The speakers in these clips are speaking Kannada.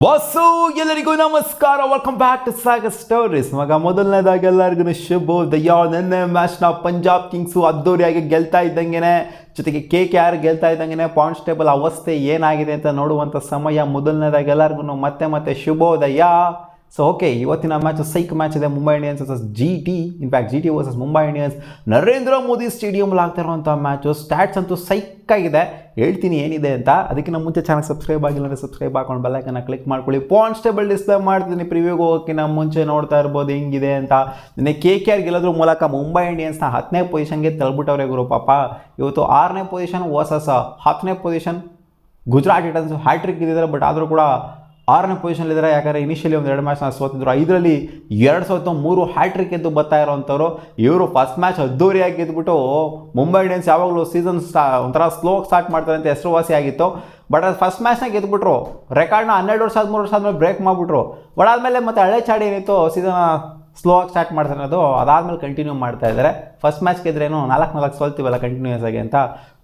ವಾಸು ಎಲ್ಲರಿಗೂ ನಮಸ್ಕಾರ, welcome back to Sagar stories. ಮಗ ಮೊದಲನೇದಾಗಿ ಎಲ್ಲರಿಗೂ ಶುಭೋದಯ. ನಿನ್ನೆ ಮ್ಯಾಚ್ನ ಪಂಜಾಬ್ ಕಿಂಗ್ಸು ಅದ್ದೂರಿಯಾಗಿ ಗೆಲ್ತಾ ಇದ್ದಂಗೆ, ಜೊತೆಗೆ KKR ಗೆಲ್ತಾ ಇದ್ದಂಗೆ ಪಾಯಿಂಟ್ಸ್ ಟೇಬಲ್ ಅವಸ್ಥೆ ಏನಾಗಿದೆ ಅಂತ ನೋಡುವಂಥ ಸಮಯ. ಮೊದಲನೇದಾಗಿ ಎಲ್ಲರಿಗೂ ಮತ್ತೆ ಶುಭೋದಯ. ಸೊ ಓಕೆ, ಇವತ್ತಿನ ಮ್ಯಾಚ್ ಸೈಕ್ ಮ್ಯಾಚ್ ಇದೆ. Mumbai Indians versus GT. In fact GT versus Mumbai Indians Narendra Modi ಸ್ಟೇಡಿಯಂಲ್ಲಿ ಆಗ್ತಾ ಇರುವಂಥ ಮ್ಯಾಚು. ಸ್ಟ್ಯಾಟ್ಸ್ ಅಂತೂ ಸೈಕಾಗಿದೆ, ಹೇಳ್ತೀನಿ ಏನಿದೆ ಅಂತ. ಅದಕ್ಕಿಂತ ಮುಂಚೆ ಚಾನಲ್ ಸಬ್ಸ್ಕ್ರೈಬ್ ಆಗಿಲ್ಲ ಅಂದರೆ ಸಬ್ಸ್ಕ್ರೈಬ್ ಹಾಕೊಂಡು ಬೆಲ್ಲೈಕನ್ನ ಕ್ಲಿಕ್ ಮಾಡ್ಕೊಳ್ಳಿ. ಪಾಯಿಂಟ್ಸ್ ಟೇಬಲ್ ಡಿಸ್ಪ್ಲೇ ಮಾಡ್ತೀನಿ, ಪ್ರಿವ್ಯೂಗೆ ಹೋಗೋಕ್ಕಿಂತ ಮುಂಚೆ ನೋಡ್ತಾ ಇರ್ಬೋದು ಹೆಂಗಿದೆ ಅಂತ. ನಿನ್ನೆ KKR ಗೆಲ್ಲೋದ್ರ ಮೂಲಕ ಮುಂಬೈ ಇಂಡಿಯನ್ಸ್ನ 10ನೇ ಪೊಸಿಷನ್ಗೆ ತಳ್ಬಿಟ್ಟವ್ರೆ ಗುರು ಪಾಪ. ಇವತ್ತು 6ನೇ ಪೊಸಿಷನ್ ವರ್ಸಸ್ 10ನೇ ಪೊಸಿಷನ್ ಗುಜರಾತ್ ಟೈಟನ್ಸ್ ಹ್ಯಾಟ್ರಿಕ್ ಇದ್ದಿದ್ದಾರೆ. ಬಟ್ ಆದರೂ ಕೂಡ 6ನೇ ಪೊಸಿಷನ್ಲಿದ್ದಾರೆ. ಯಾಕಂದರೆ ಇನಿಷಿಯಲಿ ಒಂದು 2 ಮ್ಯಾಚ್ನ ಸೋತಿದ್ರು. 5ರಲ್ಲಿ 2 ಸೋತು 3 ಹ್ಯಾಟ್ರಿಕ್ ಎದ್ದು ಬರ್ತಾ ಇರೋವಂಥವ್ರು ಇವರು. ಫಸ್ಟ್ ಮ್ಯಾಚ್ ಅದ್ದೂರಿಯಾಗಿ ಗೆದ್ದುಬಿಟ್ಟು ಮುಂಬೈ ಇಂಡಿಯನ್ಸ್ ಯಾವಾಗಲೂ ಸೀಸನ್ ಒಂಥರ ಸ್ಲೋ ಸ್ಟಾರ್ಟ್ ಮಾಡ್ತಾರೆ ಅಂತ ಹೆಸರುವಾಸಿ ಆಗಿತ್ತು. ಬಟ್ ಅದು ಫಸ್ಟ್ ಮ್ಯಾಚ್ನಾಗ ಗೆದ್ದುಬಿಟ್ರು. ರೆಕಾರ್ಡ್ನ 12 ವರ್ಷ 13 ವರ್ಷ ಆದಮೇಲೆ ಬ್ರೇಕ್ ಮಾಡಿಬಿಟ್ರು. ಬಟ್ ಆದಮೇಲೆ ಮತ್ತೆ ಹಳೆ ಚಾಡಿ ಏನಿತ್ತು ಸೀಸನ್ ಸ್ಲೋ ಆಗಿ ಸ್ಟಾರ್ಟ್ ಮಾಡ್ತಾರೆ ಅನ್ನೋದು, ಅದಾದಮೇಲೆ ಕಂಟಿನ್ಯೂ ಮಾಡ್ತಾ ಇದ್ದಾರೆ. ಫಸ್ಟ್ ಮ್ಯಾಚ್ ಗೆದ್ರೇನು 4 ಸೋಲ್ತೀವಲ್ಲ ಕಂಟಿನ್ಯೂಸ್ ಆಗಿ ಅಂತ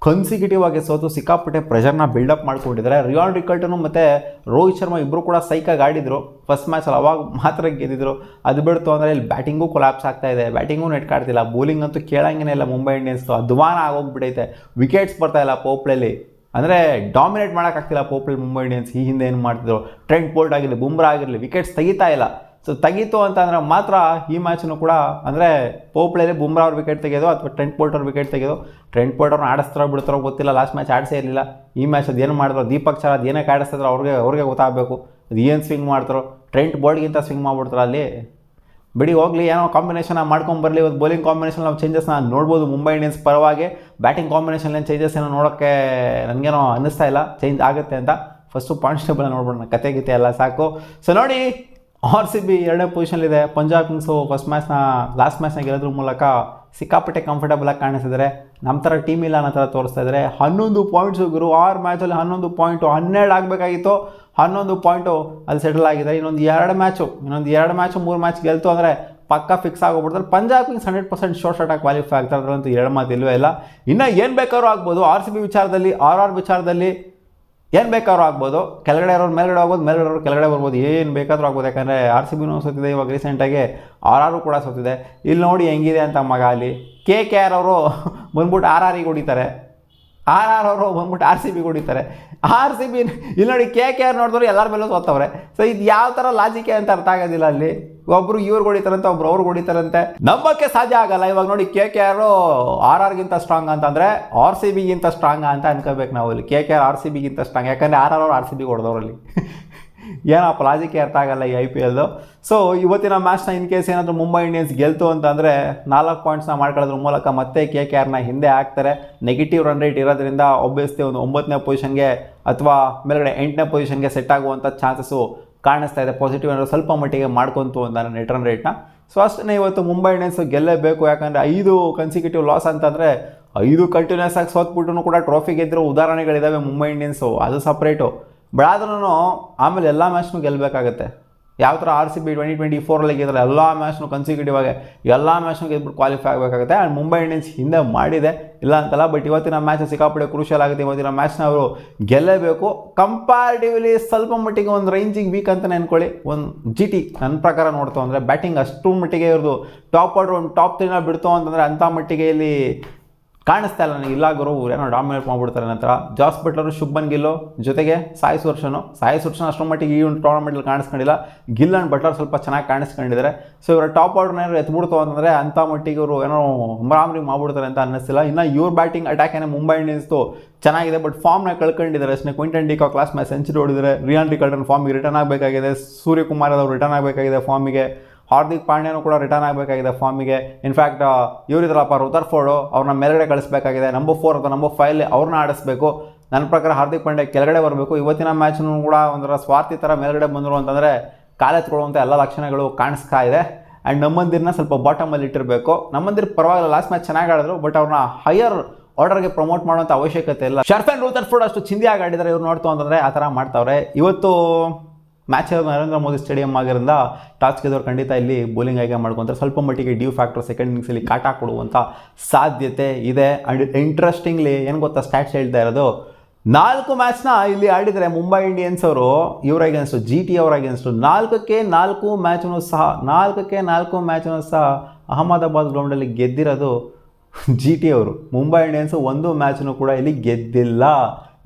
ಕನ್ಸಿಕ್ಯೂಟಿವ್ ಆಗಿ ಸೋತು ಸಿಕ್ಕಾಪಟ್ಟೆ ಪ್ರೆಷರ್ನ ಬಿಲ್ಡಪ್ ಮಾಡ್ಕೊಂಡಿದ್ದಾರೆ. ರಿಯಾನ್ ರಿಕಲ್ಟನು ಮತ್ತು ರೋಹಿತ್ ಶರ್ಮಾ ಇಬ್ಬರು ಕೂಡ ಸೈಕಾಗಿ ಆಡಿದರು ಫಸ್ಟ್ ಮ್ಯಾಚಲ್ಲಿ. ಅವಾಗ ಮಾತ್ರ ಗೆದ್ದಿದ್ರು. ಅದು ಬಿಡ್ತು ಅಂದರೆ ಇಲ್ಲಿ ಬ್ಯಾಟಿಂಗು ಕೊಲಾಪ್ಸ್ ಆಗ್ತಾ ಇದೆ, ಬ್ಯಾಟಿಂಗು ನೆಟ್ ಕಾಡ್ತಿಲ್ಲ, ಬೌಲಿಂಗ್ ಅಂತೂ ಕೇಳಂಗೇ ಇಲ್ಲ. ಮುಂಬೈ ಇಂಡಿಯನ್ಸ್ದು ಅಧ್ವಾನ ಆಗೋಗ್ಬಿಟ್ಟೈತೆ. ವಿಕೆಟ್ಸ್ ಬರ್ತಾಯಿಲ್ಲ ಪೋಪ್ಲಲ್ಲಿ, ಅಂದರೆ ಡಾಮಿನೇಟ್ ಮಾಡೋಕ್ಕಾಗ್ತಿಲ್ಲ ಪೋಪ್ಲಲ್ಲಿ ಮುಂಬೈ ಇಂಡಿಯನ್ಸ್. ಈ ಹಿಂದೆ ಏನು ಮಾಡ್ತಿದ್ರು, ಟ್ರೆಂಟ್ ಬೋಲ್ಟ್ ಆಗಿರಲಿ, ಬುಮ್ರಾ ಆಗಿರಲಿ, ವಿಕೆಟ್ಸ್ ತೆಗಿತಾ ಇಲ್ಲ. ಸೊ ತೆಗೀತು ಅಂತಂದರೆ ಮಾತ್ರ ಈ ಮ್ಯಾಚನ್ನು ಕೂಡ, ಅಂದರೆ ಪೋಪ್ಲಲ್ಲಿ ಬುಮ್ರಾ ಅವ್ರ ವಿಕೆಟ್ ತೆಗೆಯೋದು ಅಥವಾ ಟ್ರೆಂಟ್ ಬೋಲ್ಟ್ ಅವ್ರ ವಿಕೆಟ್ ತೆಗೆಯೋದು. ಟ್ರೆಂಟ್ ಬೋಲ್ಟ್ ಅವ್ರನ್ನ ಆಡಿಸ್ತಾರೋ ಬಿಡ್ತಾರೋ ಗೊತ್ತಿಲ್ಲ, ಲಾಸ್ಟ್ ಮ್ಯಾಚ್ ಆಡಿಸೇ ಇರಲಿಲ್ಲ. ಈ ಮ್ಯಾಚ್ ಅದು ಏನು ಮಾಡಿದ್ರು, ದೀಪಕ್ ಚಹರ್ ಅದು ಏನಕ್ಕೆ ಆಡಿಸ್ತಿದ್ರು ಅವ್ರಿಗೆ ಗೊತ್ತಾಗಬೇಕು. ಅದು ಏನು ಸ್ವಿಂಗ್ ಮಾಡ್ತಾರೋ, ಟ್ರೆಂಟ್ ಬೋಲ್ಟ್ಗಿಂತ ಸ್ವಿಂಗ್ ಮಾಡಿಬಿಡ್ತಾರೆ ಅಲ್ಲಿ. ಬಿಡಿ ಹೋಗಲಿ, ಏನೋ ಕಾಂಬಿನೇಷನ್ ಮಾಡ್ಕೊಂಬರಲಿ. ಇವತ್ತು ಬೌಲಿಂಗ್ ಕಾಂಬಿನೇಷನ್ ನಾವು ಚೇಂಜಸ್ನ ನೋಡ್ಬೋದು ಮುಂಬೈ ಇಂಡಿಯನ್ಸ್ ಪರವಾಗಿ. ಬ್ಯಾಟಿಂಗ್ ಕಾಂಬಿನೇಷನ್ ಏನು ಚೇಂಜಸ್ ಏನೋ ನೋಡೋಕ್ಕೆ ನನಗೇನೋ ಅನ್ನಿಸ್ತಾ ಇಲ್ಲ ಚೇಂಜ್ ಆಗುತ್ತೆ ಅಂತ. ಫಸ್ಟು ಪಾಯಿಂಟ್ಸ್ ಟೇಬಲ್ ನೋಡ್ಬಿಡೋಣ, ಕತೆ ಗೀತೆ ಎಲ್ಲ ಸಾಕು. ಸೊ ನೋಡಿ, RCB 2ನೇ ಪೊಸಿಷನ್ಲಿದೆ. ಪಂಜಾಬ್ ಕಿಂಗ್ಸು ಲಾಸ್ಟ್ ಮ್ಯಾಚ್ನ ಗೆಲ್ಲೋದ್ರ ಮೂಲಕ ಸಿಕ್ಕಾಪಟ್ಟೆ ಕಂಫರ್ಟಬಲಾಗಿ ಕಾಣಿಸಿದ್ದಾರೆ. ನಮ್ಮ ಥರ ಟೀಮ್ ಇಲ್ಲ ಅನ್ನೋ ಥರ ತೋರಿಸ್ತಾ ಇದ್ದಾರೆ. 11 ಪಾಯಿಂಟ್ಸು ಗುರು. 6 ಮ್ಯಾಚಲ್ಲಿ 11 ಪಾಯಿಂಟು, 12 ಆಗಬೇಕಾಗಿತ್ತು, 11 ಪಾಯಿಂಟು ಅಲ್ಲಿ ಸೆಟಲ್ ಆಗಿದೆ. ಇನ್ನೊಂದು 2 ಮ್ಯಾಚು 3 ಮ್ಯಾಚ್ ಗೆಲ್ತು ಅಂದರೆ ಪಕ್ಕ ಫಿಕ್ಸ್ ಆಗೋಗ್ಬಿಡ್ತಾರೆ. ಪಂಜಾಬ್ ಕಿಂಗ್ಸ್ 100% ಶಾರ್ಟಾಗಿ ಕ್ವಾಲಿಫೈ ಆಗ್ತಾರೆ, ಅದ್ರಂತೂ 2 ಮಾತು ಇಲ್ಲವೇ ಇಲ್ಲ. ಇನ್ನು ಏನು ಬೇಕಾದ್ರೂ ಆಗ್ಬೋದು. RCB ವಿಚಾರದಲ್ಲಿ, RR ವಿಚಾರದಲ್ಲಿ ಏನು ಬೇಕಾದ್ರೂ ಆಗ್ಬೋದು. ಕೆಳಗಡೆ ಇರೋರು ಮೇಲ್ಗಡೆ ಹೋಗ್ಬೋದು, ಮೇಲ್ಗಡೆ ಇರೋರು ಕೆಳಗಡೆ ಬರ್ಬೋದು, ಏನು ಬೇಕಾದರೂ ಆಗ್ಬೋದು. ಯಾಕಂದರೆ RCBನೂ ಸೋತಿದೆ, ಇವಾಗ ರೀಸೆಂಟಾಗಿ RR ಕೂಡ ಸೋತಿದೆ. ಇಲ್ಲಿ ನೋಡಿ ಹೆಂಗಿದೆ ಅಂತ ಮಗ. ಅಲ್ಲಿ KKR ಅವರು ಬಂದ್ಬಿಟ್ಟು RRಗೆ ಹೊಡಿತಾರೆ, RR ಅವರು ಬಂದ್ಬಿಟ್ಟು RCBಗೆ ಹೊಡಿತಾರೆ. RCB ಇಲ್ಲಿ ನೋಡಿ KKR ನೋಡಿದ್ರು ಎಲ್ಲರ ಮೇಲೂ ಸೋತವ್ರೆ. ಸೊ ಇದು ಯಾವ ಥರ ಲಾಜಿಕೆ ಅಂತ ಅರ್ಥ ಆಗೋದಿಲ್ಲ. ಅಲ್ಲಿ ಒಬ್ರು ಇವ್ರಿಗೆ ಹೊಡಿತಾರಂತೆ, ಒಬ್ರು ಅವ್ರಿಗೆ ಹೊಡಿತಾರಂತೆ, ನಂಬಕ್ಕೆ ಸಾಧ್ಯ ಆಗಲ್ಲ. ಇವಾಗ ನೋಡಿ KKR RRಗಿಂತ ಸ್ಟ್ರಾಂಗ್ ಅಂತಂದರೆ RCBಗಿಂತ ಸ್ಟ್ರಾಂಗ್ ಅಂತ ಅನ್ಕೋಬೇಕು ನಾವು. ಇಲ್ಲಿ KKR RCBಗಿಂತ ಸ್ಟ್ರಾಂಗ್, ಯಾಕಂದರೆ RR ಅವರು RCBಗೆ ಹೊಡೆದವ್ರಲ್ಲಿ. ಏನಪ್ಪ ಲಾಜಿಕೆ ಅರ್ಥ ಆಗಲ್ಲ ಈ IPL. ಸೊ ಇವತ್ತಿನ ಮ್ಯಾಚ್ನ ಇನ್ ಕೇಸ್ ಏನಾದರೂ ಮುಂಬೈ ಇಂಡಿಯನ್ಸ್ ಗೆಲ್ತು ಅಂತಂದರೆ 4 ಪಾಯಿಂಟ್ಸ್ನ ಮಾಡ್ಕೊಳ್ಳೋದ್ರ ಮೂಲಕ ಮತ್ತೆ KKRನ ಹಿಂದೆ ಹಾಕ್ತಾರೆ. ನೆಗೆಟಿವ್ ರನ್ ರೇಟ್ ಇರೋದ್ರಿಂದ ಒಬ್ಬಿಯಸ್ಲಿ ಒಂದು 9ನೇ ಪೊಸಿಷನ್ಗೆ ಅಥವಾ ಮೇಲ್ಗಡೆ 8ನೇ ಪೊಸಿಷನ್ಗೆ ಸೆಟ್ ಆಗುವಂಥ ಚಾನ್ಸಸ್ಸು ಕಾಣಿಸ್ತಾ ಇದೆ. ಪಾಸಿಟಿವ್ ಏನಾದರೂ ಸ್ವಲ್ಪ ಮಟ್ಟಿಗೆ ಮಾಡ್ಕೊಂತು ಅಂತಾರೆ ನೆಟ್ ರನ್ ರೇಟ್ನ. ಸೊ ಅಷ್ಟೇ, ಇವತ್ತು ಮುಂಬೈ ಇಂಡಿಯನ್ಸ್ ಗೆಲ್ಲೇಬೇಕು. ಯಾಕಂದರೆ 5 ಕನ್ಸಿಕ್ಯೂಟಿವ್ ಲಾಸ್ ಅಂತಂದರೆ 5 ಕಂಟಿನ್ಯೂಸ್ ಆಗಿ ಸೋತ್ಬಿಟ್ಟು ಕೂಡ ಟ್ರೋಫಿ ಗೆದ್ದಿರೋ ಉದಾಹರಣೆಗಳಿದ್ದಾವೆ ಮುಂಬೈ ಇಂಡಿಯನ್ಸು, ಅದು ಸಪ್ರೇಟು. ಬಟ್ ಆದ್ರೂ ಆಮೇಲೆ ಎಲ್ಲ ಮ್ಯಾಚ್ನೂ ಗೆಲ್ಲಬೇಕಾಗತ್ತೆ. ಯಾವ ಥರ RCB 2024ರಲ್ಲಿ ಗೆದ್ದರೆ ಎಲ್ಲ ಮ್ಯಾಚ್ನೂ ಕನ್ಸಿಕ್ಯೂಟಿವ್ ಆಗಿ ಎಲ್ಲ ಮ್ಯಾಚ್ನೂ ಗೆದ್ಬಿಟ್ಟು ಕ್ವಾಲಿಫೈ ಆಗಬೇಕಾಗುತ್ತೆ. ಆ್ಯಂಡ್ ಮುಂಬೈ ಇಂಡಿಯನ್ಸ್ ಹಿಂದೆ ಮಾಡಿದೆ, ಇಲ್ಲ ಅಂತಲ್ಲ. ಬಟ್ ಇವತ್ತಿನ ಮ್ಯಾಚ್ ಸಿಕ್ಕಾಪಟ್ಟೆ ಕ್ರೂಷಿಯಲ್ ಆಗುತ್ತೆ. ಇವತ್ತಿನ ಮ್ಯಾಚ್ನ ಅವರು ಗೆಲ್ಲೇಬೇಕು. ಕಂಪ್ಯಾರಿಟಿವ್ಲಿ ಸ್ವಲ್ಪ ಮಟ್ಟಿಗೆ ಒಂದು ರೇಂಜಿಂಗ್ ವೀಕ್ ಅಂತಲೇ ಅಂದ್ಕೊಳ್ಳಿ ಒಂದು GT. ನನ್ನ ಪ್ರಕಾರ ನೋಡ್ತು ಅಂದರೆ ಬ್ಯಾಟಿಂಗ್ ಅಷ್ಟು ಮಟ್ಟಿಗೆ ಇರೋದು ಟಾಪ್ ಆರ್ಡ್ರ್ ಒಂದು ಟಾಪ್ 3ನ ಬಿಡ್ತು ಅಂತಂದರೆ ಅಂಥ ಮಟ್ಟಿಗೆ ಇಲ್ಲಿ ಕಾಣಿಸ್ತಾ ಇಲ್ಲ ನನಗೆ. ಇಲ್ಲ ಗುರು, ಏನೋ ಡಾಮಿನೇಟ್ ಮಾಡಿಬಿಡ್ತಾರೆ ನಂತರ. ಜಾಸ್ ಬಟ್ಲರು, ಶುಭ್ಮನ್ ಗಿಲ್ಲು, ಜೊತೆಗೆ ಸಾಯಿ ಸುದರ್ಶನ್ ಅಷ್ಟರ ಮಟ್ಟಿಗೆ ಈ ಒಂದು ಟೂರ್ನಮೆಂಟಲ್ಲಿ ಕಾಣಿಸ್ಕೊಂಡಿಲ್ಲ. ಗಿಲ್ ಆ್ಯಂಡ್ ಬಟ್ಲರ್ ಸ್ವಲ್ಪ ಚೆನ್ನಾಗಿ ಕಾಣಿಸ್ಕೊಂಡಿದ್ದಾರೆ. ಸೊ ಇವರ ಟಾಪ್ ಆರ್ಡ್ರನ್ನ ಏನಾದ್ರು ಎತ್ಬಿಡ್ತು ಅಂತಂದರೆ ಅಂಥ ಮಟ್ಟಿಗೆ ಇವರು ಏನೋ ಮರಾಮರಿ ಮಾಡ್ಬಿಡ್ತಾರೆ ಅಂತ ಅನ್ನಿಸ್ತಿಲ್ಲ. ಇನ್ನು ಇವ್ರ ಬ್ಯಾಟಿಂಗ್ ಅಟ್ಯಾಕ್ ಏನೋ ಮುಂಬೈ ಇಂಡಿಯನ್ಸ್ದು ಚೆನ್ನಾಗಿದೆ, ಬಟ್ ಫಾರ್ಮ್ನ ಕಳ್ಕೊಂಡಿದ್ದಾರೆ ಅಷ್ಟೇ. Quinton de Kock last match century ಹೊಡಿದರೆ. ರಿಯಾನ್ ರಿಕಲ್ಟನ್ ಫಾರ್ಮಿಗೆ ರಿಟರ್ನ್ ಆಗಬೇಕಾಗಿದೆ. ಸೂರ್ಯಕುಮಾರ್ ಅವರು ರಿಟರ್ನ್ ಆಗಬೇಕಾಗಿದೆ ಫಾರ್ಮಿಗೆ. ಹಾರ್ದಿಕ್ ಪಾಂಡ್ಯನೂ ಕೂಡ ರಿಟರ್ನ್ ಆಗಬೇಕಾಗಿದೆ ಫಾರ್ಮಿಗೆ. ಇನ್ಫ್ಯಾಕ್ಟ್ ಇವರಿದ್ರಲ್ಲಪ್ಪ ರುದರ್ಫೋರ್ಡು, ಅವ್ರನ್ನ ಮೇಲ್ಗಡೆ ಕಳಿಸ್ಬೇಕಾಗಿದೆ. ನಂಬರ್ 4 ಅಥವಾ ನಂಬರ್ 5 ಅವ್ರನ್ನ ಆಡಿಸ್ಬೇಕು. ನನ್ನ ಪ್ರಕಾರ ಹಾರ್ದಿಕ್ ಪಾಂಡ್ಯ ಕೆಳಗಡೆ ಬರಬೇಕು. ಇವತ್ತಿನ ಮ್ಯಾಚ್ನೂ ಕೂಡ ಒಂಥರ ಸ್ವಾರ್ಥಿ ಥರ ಮೇಲ್ಗಡೆ ಬಂದರು ಅಂತಂದರೆ ಕಾಲೆತ್ಕೊಳ್ಳುವಂಥ ಎಲ್ಲ ಲಕ್ಷಣಗಳು ಕಾಣಿಸ್ತಾ ಇದೆ. ಆ್ಯಂಡ್ ನಮ್ಮಂದಿರನ್ನ ಸ್ವಲ್ಪ ಬಾಟಮಲ್ಲಿ ಇಟ್ಟಿರಬೇಕು. ನಮ್ಮಂದಿರ ಪರವಾಗಿಲ್ಲ, ಲಾಸ್ಟ್ ಮ್ಯಾಚ್ ಚೆನ್ನಾಗಿ ಆಡಿದ್ರು, ಬಟ್ ಅವ್ರನ್ನ ಹೈಯರ್ ಆರ್ಡರ್ಗೆ ಪ್ರಮೋಟ್ ಮಾಡುವಂಥ ಅವಶ್ಯಕತೆ ಇಲ್ಲ. ಶರ್ಫೆನ್ ರುದರ್ಫೋರ್ಡ್ ಅಷ್ಟು ಚಿಂದಿಯಾಗಿ ಆಡಿದ್ದಾರೆ ಇವ್ರು ನೋಡ್ತು ಅಂತಂದರೆ ಆ ಥರ ಮಾಡ್ತಾವ್ರೆ. ಇವತ್ತು ಮ್ಯಾಚ್ ನರೇಂದ್ರ ಮೋದಿ ಸ್ಟೇಡಿಯಂ ಆಗಿರೋದ್ರಿಂದ ಟಾಸ್ ಗೆದ್ದವ್ರು ಖಂಡಿತ ಇಲ್ಲಿ ಬೌಲಿಂಗ್ ಆಯ್ಕೆ ಮಾಡ್ಕೊತಾರೆ. ಸ್ವಲ್ಪ ಮಟ್ಟಿಗೆ ಡ್ಯೂ ಫ್ಯಾಕ್ಟರ್ ಸೆಕೆಂಡ್ ಇನ್ನಿಂಗ್ಸಲ್ಲಿ ಕಾಟ ಕೊಡುವಂಥ ಸಾಧ್ಯತೆ ಇದೆ. ಆ್ಯಂಡ್ ಇಂಟ್ರೆಸ್ಟಿಂಗ್ಲಿ ಏನು ಗೊತ್ತಾ ಸ್ಟ್ಯಾಟ್ಸ್ ಹೇಳ್ತಾ ಇರೋದು, 4 ಮ್ಯಾಚ್ನ ಇಲ್ಲಿ ಆಡಿದರೆ ಮುಂಬೈ ಇಂಡಿಯನ್ಸ್ ಅವರು ಇವರ ಅಗೇನ್ಸ್ಟು GT ಅವರ ಅಗೇನ್ಸ್ಟು 4ಕ್ಕೆ 4 ಮ್ಯಾಚನ್ನು ಸಹ ಅಹಮದಾಬಾದ್ ಗ್ರೌಂಡಲ್ಲಿ ಗೆದ್ದಿರೋದು GT ಅವರು. ಮುಂಬೈ ಇಂಡಿಯನ್ಸು ಒಂದು ಮ್ಯಾಚನ್ನು ಕೂಡ ಇಲ್ಲಿ ಗೆದ್ದಿಲ್ಲ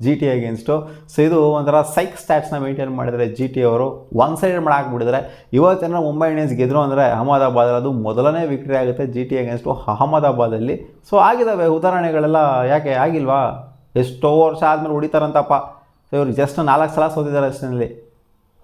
GT ಅಗೇನ್ಸ್ಟು. ಸೊ ಇದು ಒಂಥರ ಸೈಕ್ ಸ್ಟ್ಯಾಟ್ಸ್ನ ಮೇಂಟೈನ್ ಮಾಡಿದರೆ GT ಅವರು ಒನ್ ಸೈಡೆಡ್ ಮಾಡಿ ಹಾಕ್ಬಿಟ್ಟಿದ್ರೆ. ಇವತ್ತೇನೋ ಮುಂಬೈ ಇಂಡಿಯನ್ಸ್ ಗೆದ್ದರು ಅಂದರೆ ಅಹಮದಾಬಾದ್ ಅದು ಮೊದಲನೇ ವಿಕ್ಟ್ರಿ ಆಗುತ್ತೆ GT ಅಗೇನ್ಸ್ಟು ಅಹಮದಾಬಾದಲ್ಲಿ. ಸೊ ಆಗಿದ್ದಾವೆ ಉದಾಹರಣೆಗಳೆಲ್ಲ, ಯಾಕೆ ಆಗಿಲ್ವಾ? ಎಷ್ಟೋ ವರ್ಷ ಆದಮೇಲೆ ಹೊಡಿತಾರಂತಪ್ಪ. ಸೊ ಇವ್ರು ಜಸ್ಟ್ 4 ಸಲ ಸೋತಿದ್ದಾರೆ ಅಷ್ಟರಲ್ಲಿ.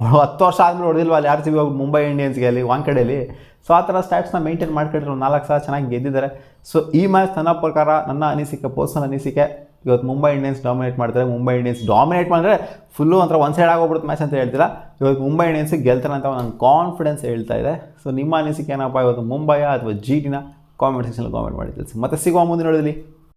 10 ವರ್ಷ ಆದಮೇಲೆ ಹೊಡೆದಿಲ್ವ ಅಲ್ಲಿ RCB ಹೋಗಿ ಮುಂಬೈ ಇಂಡಿಯನ್ಸ್ಗೆ ಅಲ್ಲಿ ವಾಂಕಡೆಯಲ್ಲಿ. ಸೊ ಆ ಥರ ಸ್ಟ್ಯಾಟ್ಸ್ನ ಮೇಂಟೈನ್ ಮಾಡ್ಕೊಂಡಿದ್ರು, 4 ಸಲ ಚೆನ್ನಾಗಿ ಗೆದ್ದಿದ್ದಾರೆ. ಸೊ ಈ ಮ್ಯಾಚ್ ನನ್ನ ಪ್ರಕಾರ, ನನ್ನ ಅನಿಸಿಕೆ, ಪರ್ಸನಲ್ ಅನಿಸಿಕೆ, ಇವತ್ತು ಮುಂಬೈ ಇಂಡಿಯನ್ಸ್ ಡಾಮಿನೇಟ್ ಮಾಡ್ತಾರೆ. ಮುಂಬೈ ಇಂಡಿಯನ್ಸ್ ಡಾಮಿನೇಟ್ ಮಾಡಿದ್ರೆ ಫುಲ್ಲು ಒಂಥರ ಒನ್ ಸೈಡ್ ಆಗೋಗ್ಬಿಡುತ್ತೆ ಮ್ಯಾಚ್ ಅಂತ ಹೇಳ್ತೀರಾ. ಇವತ್ತು ಮುಂಬೈ ಇಂಡಿಯನ್ಸಿಗೆ ಗೆಲ್ತಾರೆ ಅಂತ ನನ್ನ ಕಾನ್ಫಿಡೆನ್ಸ್ ಹೇಳ್ತಾ ಇದೆ. ಸೊ ನಿಮ್ಮ ಅನಿಸಿಕೆ ಏನಪ್ಪ, ಇವತ್ತು ಮುಂಬೈಯ ಅಥವಾ GTನ ಕಾಮೆಂಟ್ ಸೆಕ್ಷನಲ್ಲಿ ಕಾಮೆಂಟ್ ಮಾಡಿ ತಿಳಿಸಿ. ಮತ್ತೆ ಸಿಗುವ ಮುಂದಿನ ನೋಡೋದಲ್ಲಿ.